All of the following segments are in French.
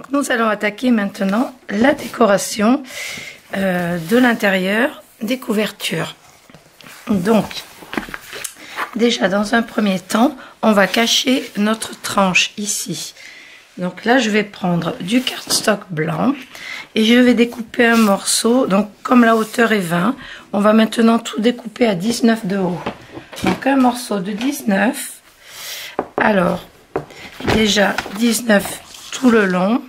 Donc nous allons attaquer maintenant la décoration de l'intérieur des couvertures. Donc déjà dans un premier temps, on va cacher notre tranche ici. Donc là je vais prendre du cardstock blanc et je vais découper un morceau. Donc comme la hauteur est 20, on va maintenant tout découper à 19 de haut. Donc un morceau de 19. Alors déjà 19 tout le long.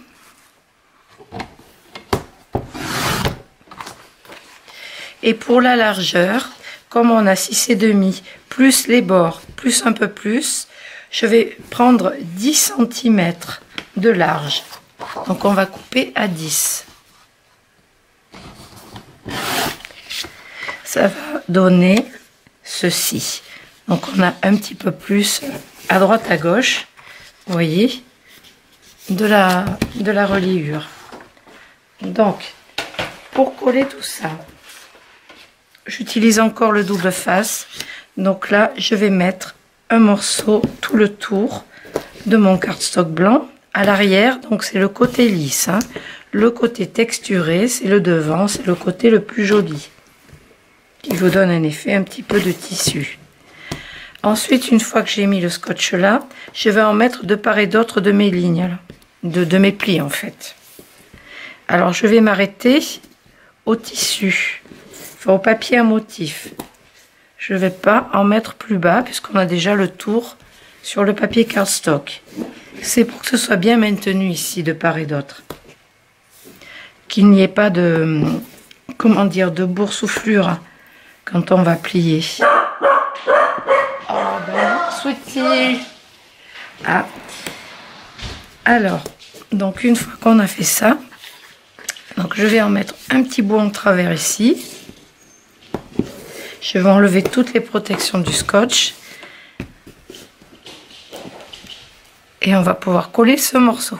Et pour la largeur, comme on a 6,5 plus les bords, plus un peu plus, je vais prendre 10 cm de large. Donc on va couper à 10. Ça va donner ceci. Donc on a un petit peu plus à droite à gauche, vous voyez, de la reliure. Donc pour coller tout ça, j'utilise encore le double face. Donc là je vais mettre un morceau tout le tour de mon cardstock blanc à l'arrière. Donc c'est le côté lisse, hein. Le côté texturé c'est le devant, c'est le côté le plus joli qui vous donne un effet un petit peu de tissu. Ensuite, une fois que j'ai mis le scotch là, je vais en mettre de part et d'autre de mes lignes là, de mes plis en fait. Alors je vais m'arrêter au tissu, enfin, au papier à motif. Je ne vais pas en mettre plus bas puisqu'on a déjà le tour sur le papier cardstock. C'est pour que ce soit bien maintenu ici de part et d'autre, qu'il n'y ait pas de, comment dire, de boursouflure quand on va plier. Oh ben, sweetie. Ah. Alors, donc une fois qu'on a fait ça, donc je vais en mettre un petit bout en travers ici. Je vais enlever toutes les protections du scotch. Et on va pouvoir coller ce morceau.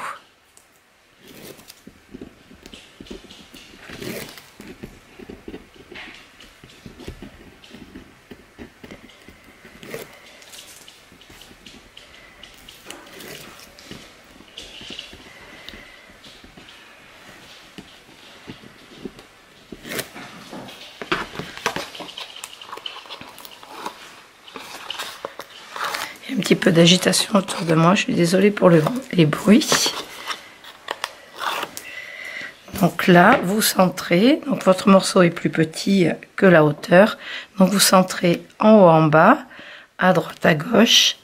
Un petit peu d'agitation autour de moi, je suis désolée pour les bruits. Donc là, vous centrez, donc votre morceau est plus petit que la hauteur, donc vous centrez en haut, en bas, à droite, à gauche,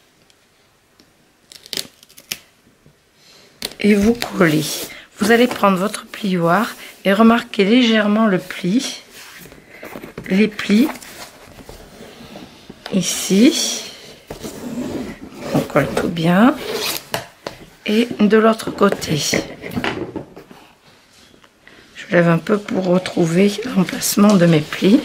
et vous collez. Vous allez prendre votre plioir et remarquez légèrement le pli, les plis, ici. On colle tout bien et de l'autre côté je lève un peu pour retrouver l'emplacement de mes plis.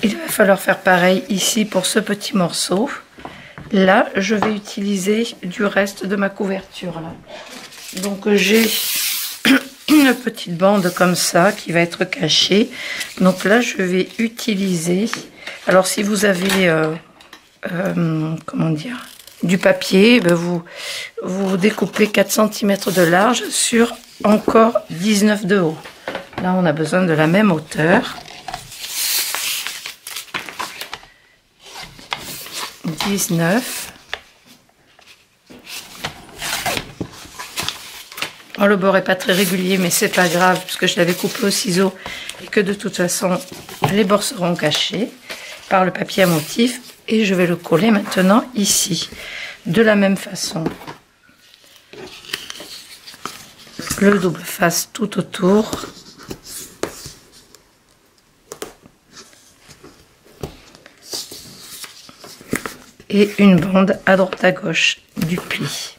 Il va falloir faire pareil ici pour ce petit morceau. Là je vais utiliser du reste de ma couverture là. Donc j'ai une petite bande comme ça qui va être cachée. Donc là je vais utiliser, alors si vous avez comment dire, du papier, ben vous découpez 4 cm de large sur encore 19 de haut. Là on a besoin de la même hauteur, 19. Oh, le bord est pas très régulier, mais c'est pas grave puisque je l'avais coupé au ciseau et que de toute façon les bords seront cachés par le papier à motif. Et je vais le coller maintenant ici de la même façon, le double face tout autour. Et une bande à droite à gauche du pli.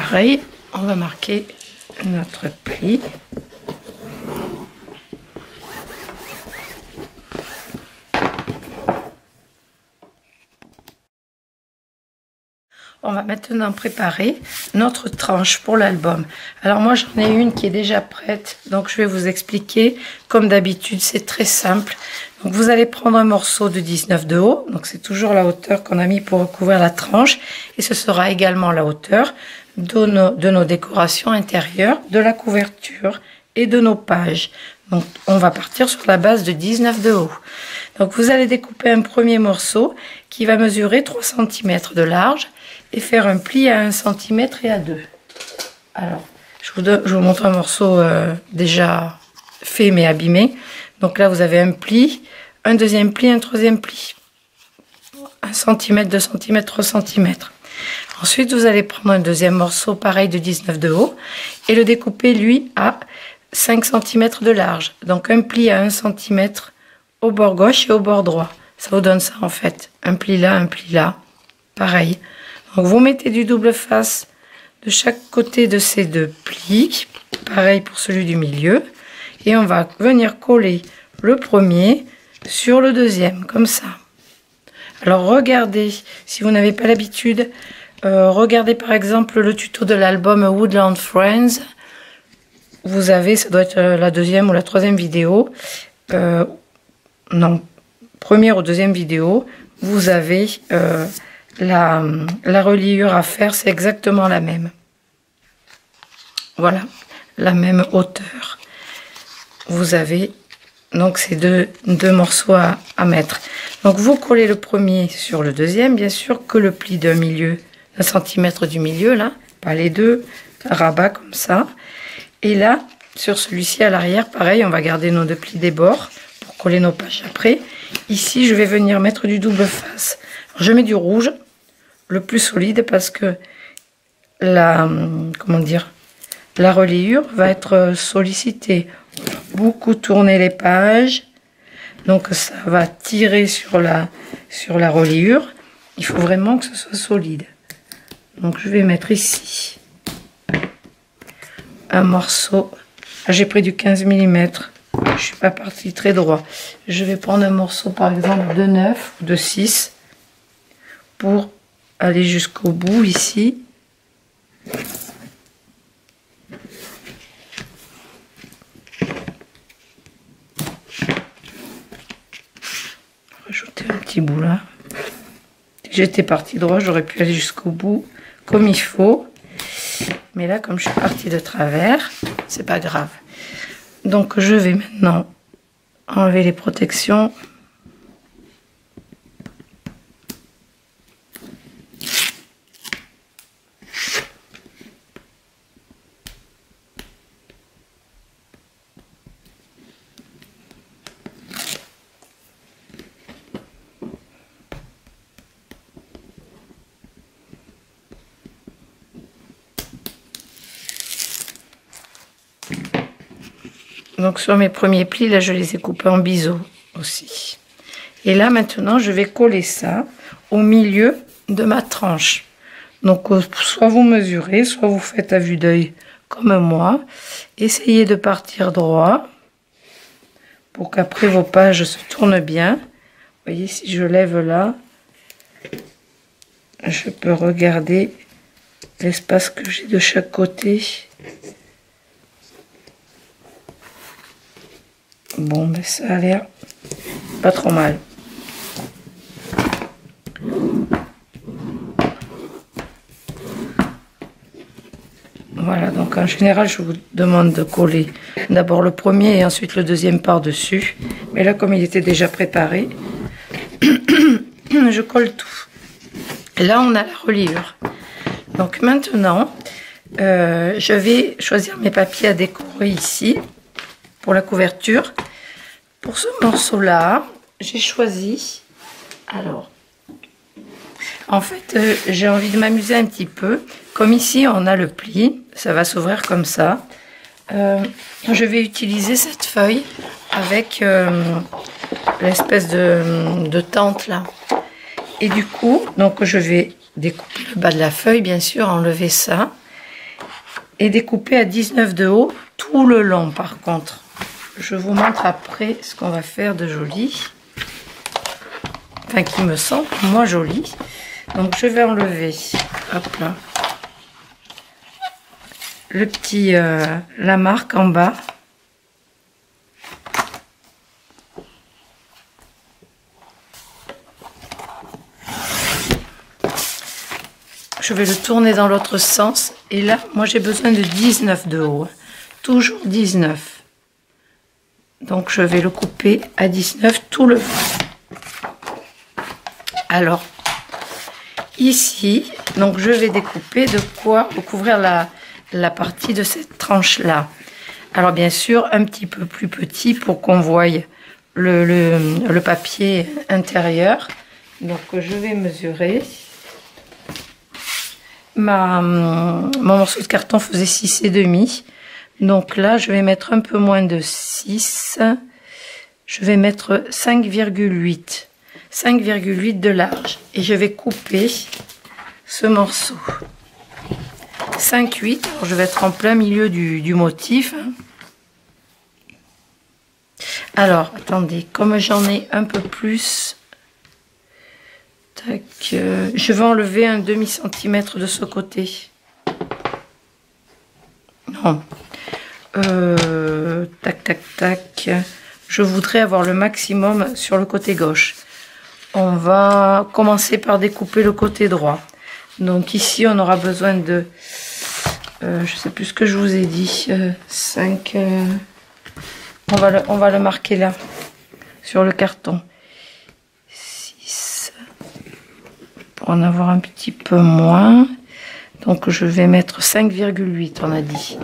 pareil, on va marquer notre pli. On va maintenant préparer notre tranche pour l'album. Alors moi j'en ai une qui est déjà prête, donc je vais vous expliquer. Comme d'habitude, c'est très simple. Donc vous allez prendre un morceau de 19 de haut, donc c'est toujours la hauteur qu'on a mis pour recouvrir la tranche, et ce sera également la hauteur de nos décorations intérieures, de la couverture et de nos pages. Donc on va partir sur la base de 19 de haut. Donc vous allez découper un premier morceau qui va mesurer 3 cm de large et faire un pli à 1 cm et à 2. Alors, je vous montre un morceau déjà fait mais abîmé. Donc là, vous avez un pli, un deuxième pli, un troisième pli. 1 cm, 2 cm, 3 cm. Ensuite, vous allez prendre un deuxième morceau pareil de 19 de haut et le découper, lui, à 5 cm de large. Donc un pli à 1 cm au bord gauche et au bord droit. Ça vous donne ça en fait. Un pli là, pareil. Donc vous mettez du double face de chaque côté de ces deux plis, pareil pour celui du milieu, et on va venir coller le premier sur le deuxième, comme ça. Alors regardez, si vous n'avez pas l'habitude, regardez par exemple le tuto de l'album Woodland Friends. Vous avez, ça doit être la deuxième ou la troisième vidéo, non, première ou deuxième vidéo, vous avez la reliure à faire, c'est exactement la même. Voilà, la même hauteur. Vous avez donc ces deux morceaux à mettre. Donc vous collez le premier sur le deuxième, bien sûr que le pli d'un milieu, d'un centimètre du milieu, là, pas les deux, rabat comme ça. Et là, sur celui-ci à l'arrière, pareil, on va garder nos deux plis des bords pour coller nos pages après. Ici, je vais venir mettre du double face. Alors, je mets du rouge, le plus solide, parce que la reliure va être sollicitée. On va beaucoup tourner les pages, donc ça va tirer sur la reliure. Il faut vraiment que ce soit solide. Donc je vais mettre ici un morceau. J'ai pris du 15 mm. Je suis pas partie très droit. Je vais prendre un morceau par exemple de 9 ou de 6 pour aller jusqu'au bout ici. Rajouter un petit bout là. Si j'étais partie droit, j'aurais pu aller jusqu'au bout comme il faut. Mais là, comme je suis partie de travers, c'est pas grave. Donc je vais maintenant enlever les protections. Donc sur mes premiers plis, là je les ai coupés en biseau aussi. Et là maintenant je vais coller ça au milieu de ma tranche. Donc soit vous mesurez, soit vous faites à vue d'œil comme moi. Essayez de partir droit pour qu'après vos pages se tournent bien. Vous voyez, si je lève là, je peux regarder l'espace que j'ai de chaque côté. Bon, ben ça a l'air pas trop mal. Voilà, donc en général, je vous demande de coller d'abord le premier et ensuite le deuxième par-dessus. Mais là, comme il était déjà préparé, je colle tout. Et là, on a la reliure. Donc maintenant, je vais choisir mes papiers à décorer ici pour la couverture. Pour ce morceau-là, j'ai choisi... Alors, en fait, j'ai envie de m'amuser un petit peu. Comme ici, on a le pli. Ça va s'ouvrir comme ça. Je vais utiliser cette feuille avec l'espèce de tente là. Et du coup, donc je vais découper le bas de la feuille, bien sûr, enlever ça. est découpé à 19 de haut tout le long. Par contre, je vous montre après ce qu'on va faire de joli, enfin qui me semble moi joli. Donc je vais enlever, hop là, le petit la marque en bas. Je vais le tourner dans l'autre sens. Et là, moi, j'ai besoin de 19 de haut. Toujours 19. Donc, je vais le couper à 19 tout le long. Alors, ici, donc je vais découper de quoi recouvrir la partie de cette tranche-là. Alors, bien sûr, un petit peu plus petit pour qu'on voie le papier intérieur. Donc, je vais mesurer. Mon morceau de carton faisait 6,5, donc là je vais mettre un peu moins de 6, je vais mettre 5,8 de large et je vais couper ce morceau 5,8. Alors je vais être en plein milieu du motif. Alors attendez, comme j'en ai un peu plus, tac, je vais enlever un demi-centimètre de ce côté. Non. Tac, tac, tac. Je voudrais avoir le maximum sur le côté gauche. On va commencer par découper le côté droit. Donc ici, on aura besoin de... je sais plus ce que je vous ai dit. 5... on va le marquer là, sur le carton. Pour en avoir un petit peu moins, donc je vais mettre 5,8, on a dit.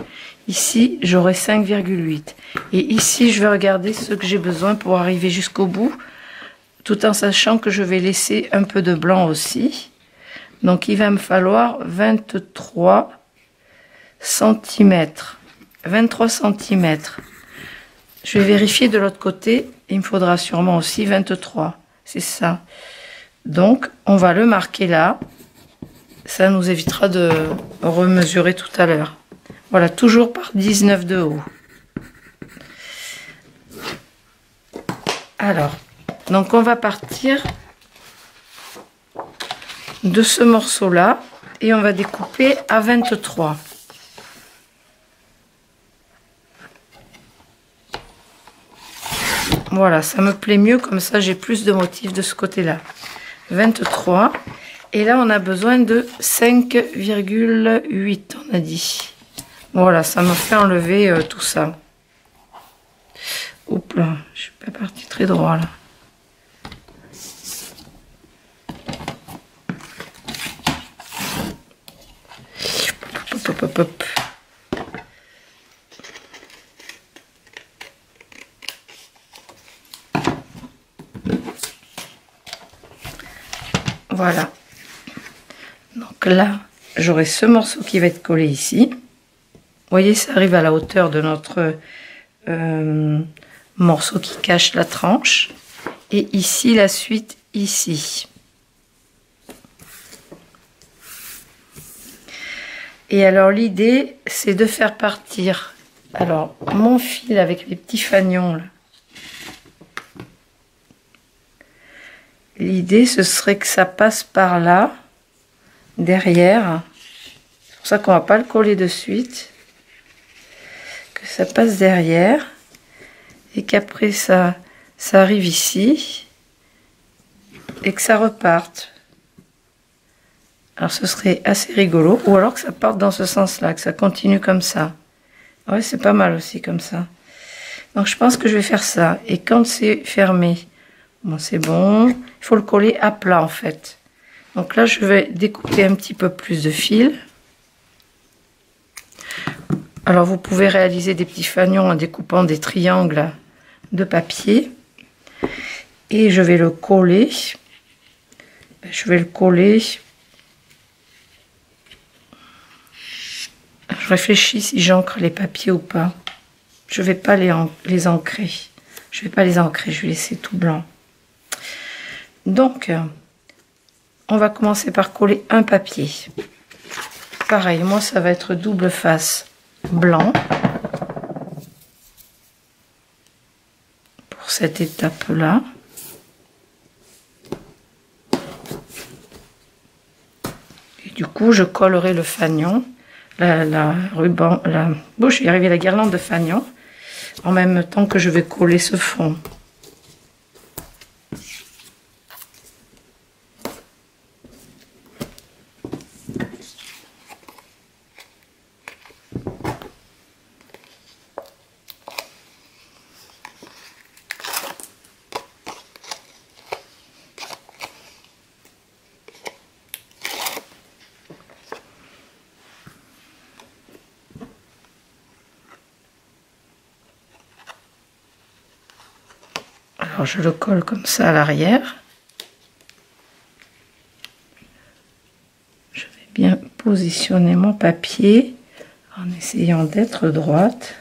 Ici j'aurai 5,8 et ici je vais regarder ce que j'ai besoin pour arriver jusqu'au bout, tout en sachant que je vais laisser un peu de blanc aussi. Donc il va me falloir 23 cm. 23 cm. Je vais vérifier de l'autre côté, il me faudra sûrement aussi 23, c'est ça. Donc, on va le marquer là. Ça nous évitera de remesurer tout à l'heure. Voilà, toujours par 19 de haut. Alors, donc on va partir de ce morceau-là et on va découper à 23. Voilà, ça me plaît mieux, comme ça j'ai plus de motifs de ce côté-là. 23 et là on a besoin de 5,8, on a dit. Voilà, ça me fait enlever tout ça. Oups là, je suis pas partie très droit là. Hop, hop, hop, hop. Voilà, donc là j'aurai ce morceau qui va être collé ici. Vous voyez, ça arrive à la hauteur de notre morceau qui cache la tranche, et ici la suite ici. Et alors l'idée c'est de faire partir alors mon fil avec les petits fanions là. L'idée, ce serait que ça passe par là, derrière. C'est pour ça qu'on va pas le coller de suite. Que ça passe derrière. Et qu'après, ça arrive ici. Et que ça reparte. Alors, ce serait assez rigolo. Ou alors que ça parte dans ce sens-là, que ça continue comme ça. Ouais, c'est pas mal aussi comme ça. Donc, je pense que je vais faire ça. Et quand c'est fermé... Bon, c'est bon, il faut le coller à plat en fait. Donc là, je vais découper un petit peu plus de fil. Alors, vous pouvez réaliser des petits fanions en découpant des triangles de papier. Et je vais le coller. Je vais le coller. Je réfléchis si j'ancre les papiers ou pas. Je vais pas les ancrer. Je vais pas les ancrer, je vais laisser tout blanc. Donc, on va commencer par coller un papier. pareil, moi ça va être double face blanc pour cette étape là. Et du coup je collerai le fanion, la ruban, bon, je suis arrivée à la guirlande de fanion en même temps que je vais coller ce fond. Alors je le colle comme ça à l'arrière. Je vais bien positionner mon papier en essayant d'être droite.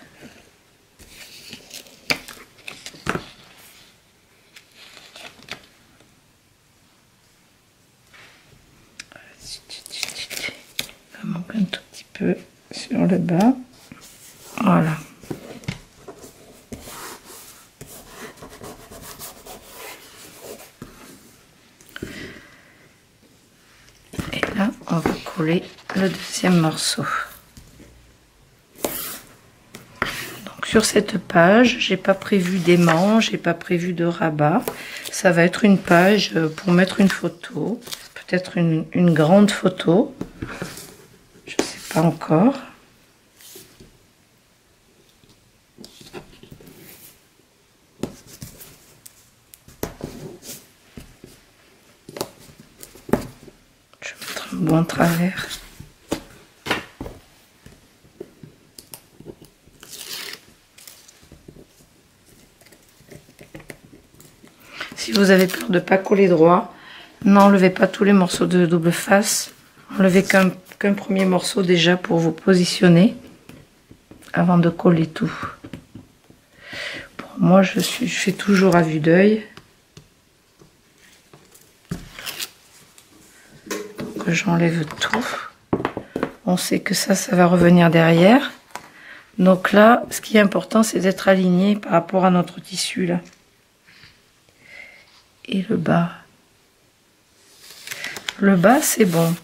Ça manque un tout petit peu sur le bas. Voilà. Là, on va coller le deuxième morceau. Donc sur cette page, j'ai pas prévu d'aimant, j'ai pas prévu de rabat. Ça va être une page pour mettre une photo, peut-être une grande photo. Je sais pas encore. Bon travers. Si vous avez peur de ne pas coller droit, n'enlevez pas tous les morceaux de double face. Enlevez qu'un premier morceau déjà pour vous positionner avant de coller tout. Pour moi, je fais toujours à vue d'œil. J'enlève tout. On sait que ça va revenir derrière. Donc là, ce qui est important, c'est d'être aligné par rapport à notre tissu là. Et le bas. Le bas, c'est bon.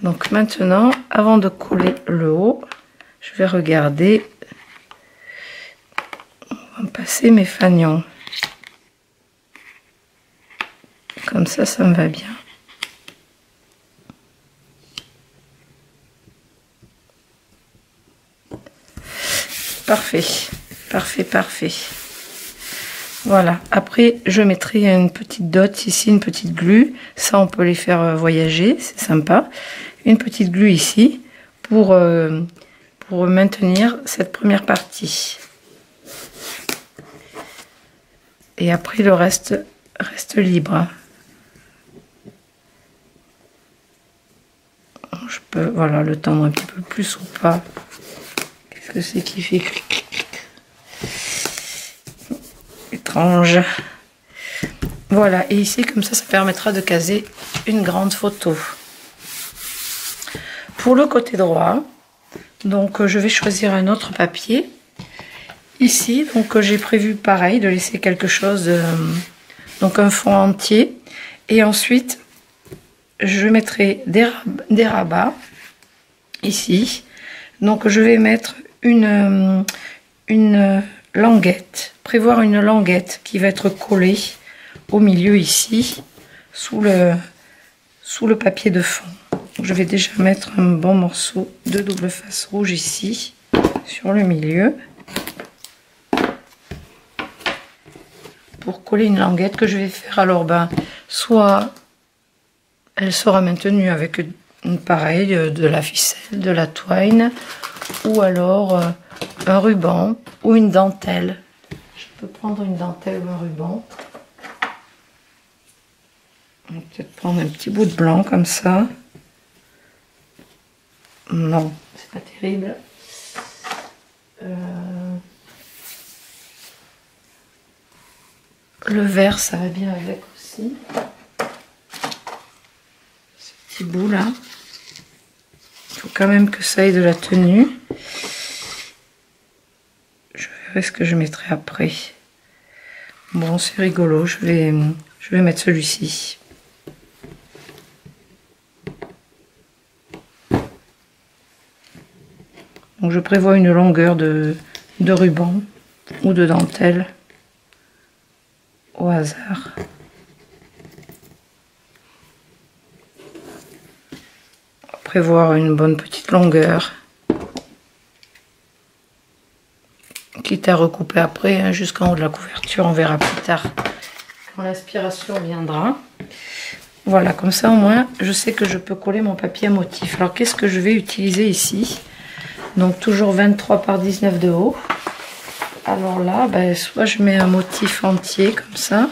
Donc maintenant, avant de coller le haut, je vais regarder. On va passer mes fanions. Comme ça me va bien. Parfait, parfait, parfait. Voilà, après je mettrai une petite dot ici, une petite glu. Ça on peut les faire voyager, c'est sympa. Une petite glu ici pour maintenir cette première partie. Et après le reste reste libre. Je peux, voilà, le tendre un petit peu plus ou pas. Qu'est-ce que c'est qui fait clic, clic, clic. Étrange. Voilà, et ici comme ça permettra de caser une grande photo. Pour le côté droit, donc je vais choisir un autre papier. Ici, donc j'ai prévu pareil de laisser quelque chose, donc un fond entier, et ensuite je mettrai des rabats ici. Donc je vais mettre une languette, prévoir une languette qui va être collée au milieu ici, sous le papier de fond. Donc, je vais déjà mettre un bon morceau de double face rouge ici, sur le milieu, pour coller une languette que je vais faire. Alors soit elle sera maintenue avec pareil de la ficelle, de la twine, ou alors un ruban ou une dentelle. Je peux prendre une dentelle ou un ruban. On va peut-être prendre un petit bout de blanc comme ça. Non, c'est pas terrible. Le vert, ça va bien avec aussi. Ce petit bout là. Il faut quand même que ça ait de la tenue. Je verrai ce que je mettrai après. Bon, c'est rigolo, je vais mettre celui-ci. Donc je prévois une longueur de ruban ou de dentelle au hasard. Prévoir une bonne petite longueur, quitte à recouper après hein, jusqu'en haut de la couverture, on verra plus tard quand l'aspiration viendra. Voilà, comme ça au moins je sais que je peux coller mon papier à motif. Alors qu'est-ce que je vais utiliser ici? Donc toujours 23 par 19 de haut. Alors là, ben, soit je mets un motif entier comme ça.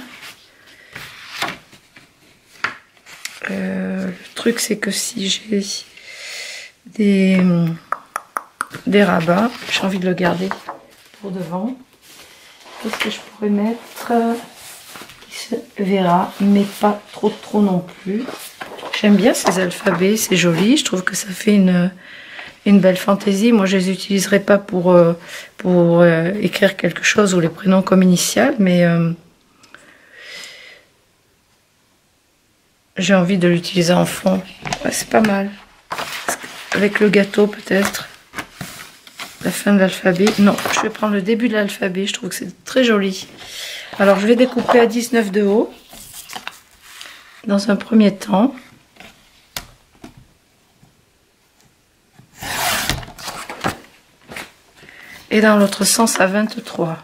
Le truc c'est que si j'ai des rabats, j'ai envie de le garder pour devant. Qu'est-ce que je pourrais mettre qui se verra, mais pas trop non plus. J'aime bien ces alphabets, c'est joli. Je trouve que ça fait une belle fantaisie. Moi, je les utiliserai pas pour écrire quelque chose ou les prénoms comme initial, mais j'ai envie de l'utiliser en fond. Ouais, c'est pas mal. Avec le gâteau, peut-être. La fin de l'alphabet. Non, je vais prendre le début de l'alphabet. Je trouve que c'est très joli. Alors, je vais découper à 19 de haut. Dans un premier temps. Et dans l'autre sens à 23.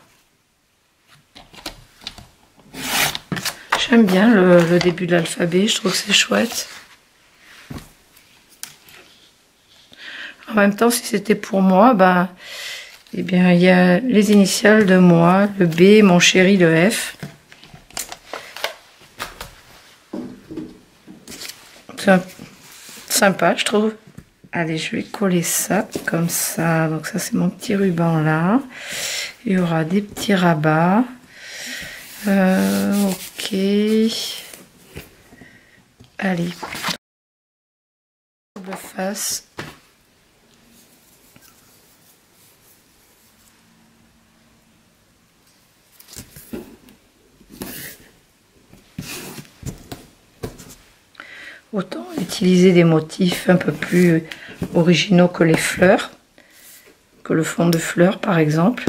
J'aime bien le début de l'alphabet. Je trouve que c'est chouette. En même temps, si c'était pour moi, bah, eh bien, il y a les initiales de moi, le B, mon chéri, le F. C'est sympa, je trouve. Allez, je vais coller ça comme ça. Donc ça, c'est mon petit ruban là. Il y aura des petits rabats. Ok. Allez. Double face. Autant utiliser des motifs un peu plus originaux que les fleurs, que le fond de fleurs par exemple.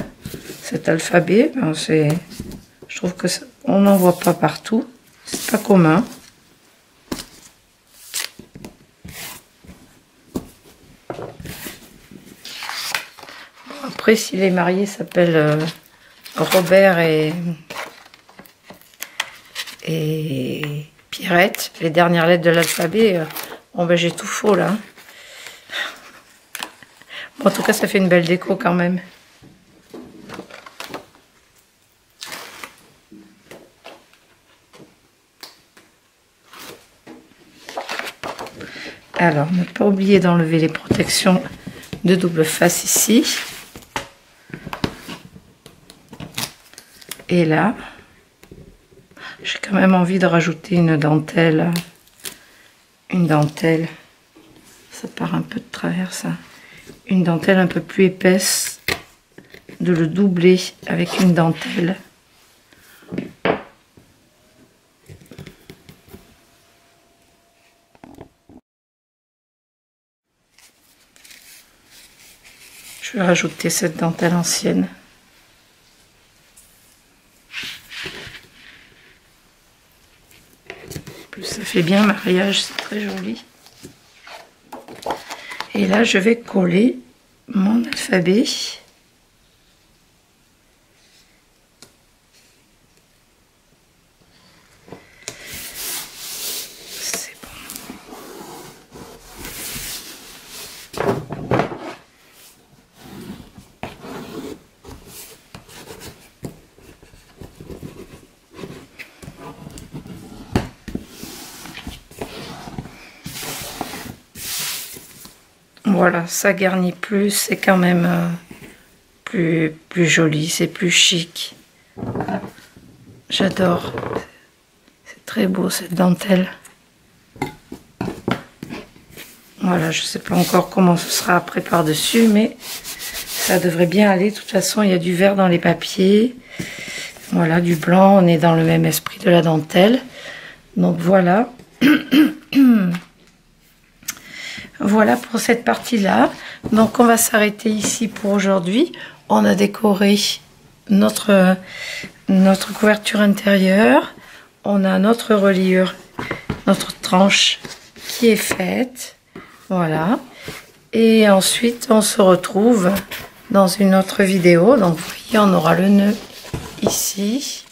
Cet alphabet, ben je trouve que on n'en voit pas partout, c'est pas commun. Après, si les mariés s'appellent Robert et Pierrette, les dernières lettres de l'alphabet, bon ben j'ai tout faux là. Bon, en tout cas, ça fait une belle déco quand même. Alors, ne pas oublier d'enlever les protections de double face ici. Et là, j'ai quand même envie de rajouter une dentelle. Une dentelle. Ça part un peu de travers, ça. Une dentelle un peu plus épaisse. De le doubler avec une dentelle. Je vais rajouter cette dentelle ancienne. En plus, ça fait bien mariage, c'est très joli. Et là, je vais coller mon alphabet. C'est bon. Voilà, ça garnit plus, c'est quand même plus joli, c'est plus chic. J'adore. C'est très beau cette dentelle. Voilà, je sais pas encore comment ce sera après par-dessus, mais ça devrait bien aller. De toute façon, il y a du vert dans les papiers. Voilà, du blanc. On est dans le même esprit de la dentelle. Donc voilà. Voilà pour cette partie-là. Donc on va s'arrêter ici pour aujourd'hui. On a décoré notre couverture intérieure. On a notre reliure, notre tranche qui est faite. Voilà. Et ensuite, on se retrouve dans une autre vidéo. Donc, vous voyez, on aura le nœud ici.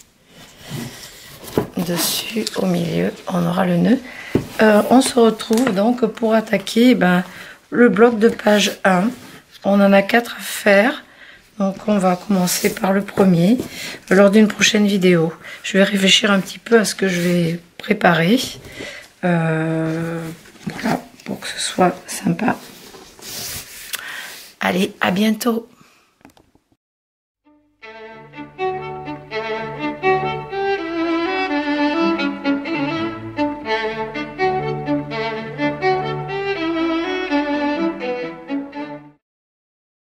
Dessus, au milieu, on aura le nœud. On se retrouve donc pour attaquer le bloc de page 1. On en a 4 à faire. Donc, on va commencer par le premier lors d'une prochaine vidéo. Je vais réfléchir un petit peu à ce que je vais préparer. Voilà, pour que ce soit sympa. Allez, à bientôt!